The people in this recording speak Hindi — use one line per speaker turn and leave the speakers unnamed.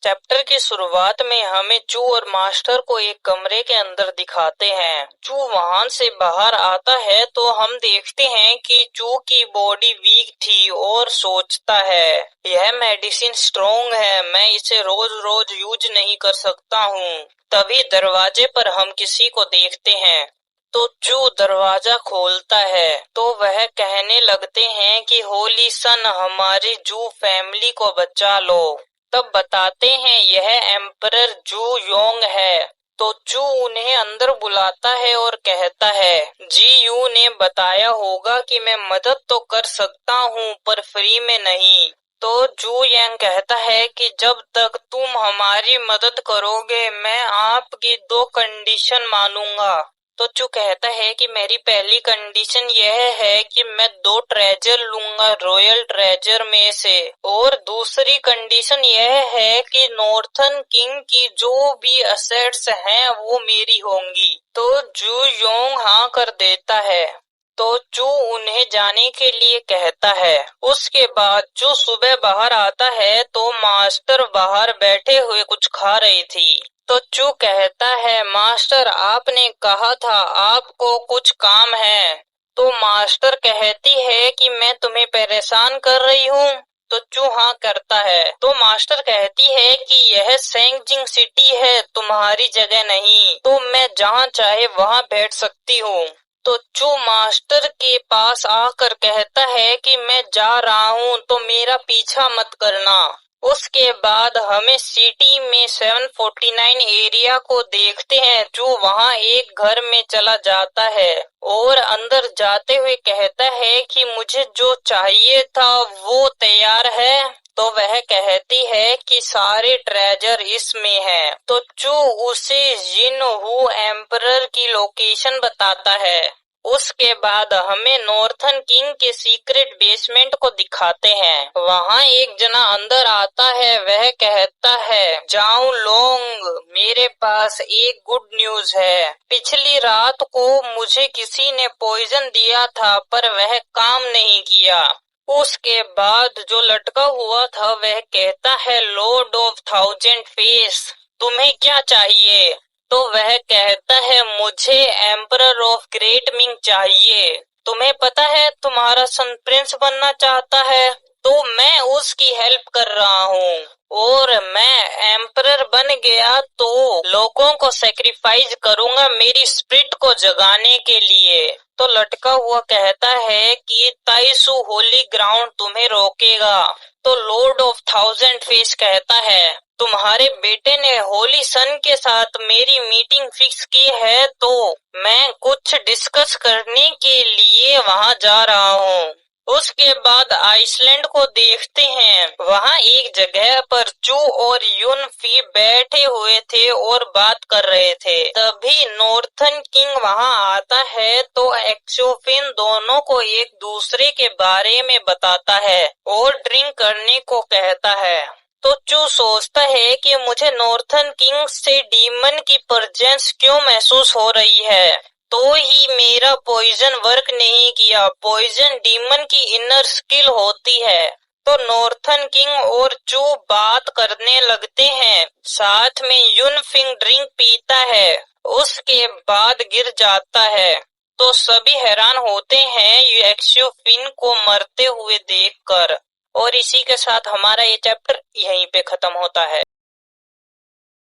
चैप्टर की शुरुआत में हमें चू और मास्टर को एक कमरे के अंदर दिखाते हैं। चू वहां से बाहर आता है तो हम देखते हैं कि चू की बॉडी वीक थी और सोचता है, यह मेडिसिन स्ट्रॉन्ग है, मैं इसे रोज रोज यूज नहीं कर सकता हूँ। तभी दरवाजे पर हम किसी को देखते हैं तो चू दरवाजा खोलता है तो वह कहने लगते हैं कि होली सन, हमारी जू फैमिली को बचा लो। तब बताते हैं यह एम्परर जू योंग है। तो चू उन्हें अंदर बुलाता है और कहता है, जी यू ने बताया होगा कि मैं मदद तो कर सकता हूँ पर फ्री में नहीं। तो जू यांग कहता है कि जब तक तुम हमारी मदद करोगे मैं आपकी 2 कंडीशन मानूंगा। तो चू कहता है कि मेरी पहली कंडीशन यह है कि मैं 2 ट्रेजर लूंगा रॉयल ट्रेजर में से, और दूसरी कंडीशन यह है कि नॉर्थन किंग की जो भी असेट्स हैं वो मेरी होंगी। तो जू योंग हाँ कर देता है। तो चू उन्हें जाने के लिए कहता है। उसके बाद जो सुबह बाहर आता है तो मास्टर बाहर बैठे हुए कुछ खा रही थी। तो चू कहता है, मास्टर आपने कहा था आपको कुछ काम है। तो मास्टर कहती है कि मैं तुम्हें परेशान कर रही हूँ। तो चू हाँ करता है। तो मास्टर कहती है कि यह सेंगजिंग सिटी है, तुम्हारी जगह नहीं, तो मैं जहाँ चाहे वहाँ बैठ सकती हूँ। तो चू मास्टर के पास आकर कहता है कि मैं जा रहा हूँ तो मेरा पीछा मत करना। उसके बाद हमें सिटी में 749 एरिया को देखते हैं। जो वहां एक घर में चला जाता है और अंदर जाते हुए कहता है कि मुझे जो चाहिए था वो तैयार है। तो वह कहती है कि सारे ट्रेजर इसमें है। तो चू उसे जिन हू एम्परर की लोकेशन बताता है। उसके बाद हमें नॉर्थन किंग के सीक्रेट बेसमेंट को दिखाते हैं। वहाँ एक जना अंदर आता है, वह कहता है, जाओ लोंग, मेरे पास एक गुड न्यूज है। पिछली रात को मुझे किसी ने पॉइजन दिया था पर वह काम नहीं किया। उसके बाद जो लटका हुआ था वह कहता है, लॉर्ड ऑफ 1000 फेस, तुम्हें क्या चाहिए? तो वह कहता है, मुझे एम्परर ऑफ ग्रेट मिंग चाहिए। तुम्हें पता है तुम्हारा सन प्रिंस बनना चाहता है, तो मैं उसकी हेल्प कर रहा हूँ, और मैं एम्परर बन गया तो लोगों को सैक्रिफाइस करूंगा मेरी स्पिरिट को जगाने के लिए। तो लटका हुआ कहता है कि ताइसु होली ग्राउंड तुम्हें रोकेगा। तो लॉर्ड ऑफ 1000 फेस कहता है, तुम्हारे बेटे ने होली सन के साथ मेरी मीटिंग फिक्स की है तो मैं कुछ डिस्कस करने के लिए वहां जा रहा हूँ। उसके बाद आइसलैंड को देखते हैं। वहां एक जगह पर चू और युन फी बैठे हुए थे और बात कर रहे थे। तभी नॉर्थन किंग वहां आता है तो एक्सोफिन दोनों को एक दूसरे के बारे में बताता है और ड्रिंक करने को कहता है। तो चू सोचता है कि मुझे नॉर्थन किंग से डीमन की प्रेजेंस क्यों महसूस हो रही है, तो ही मेरा पॉइजन वर्क नहीं किया। पॉइजन डीमन की इनर स्किल होती है। तो नॉर्थन किंग और चू बात करने लगते हैं। साथ में युन फिंग ड्रिंक पीता है, उसके बाद गिर जाता है। तो सभी हैरान होते हैं एक्सो फिन को मरते हुए देखकर। और इसी के साथ हमारा ये चैप्टर यहीं पे खत्म होता है।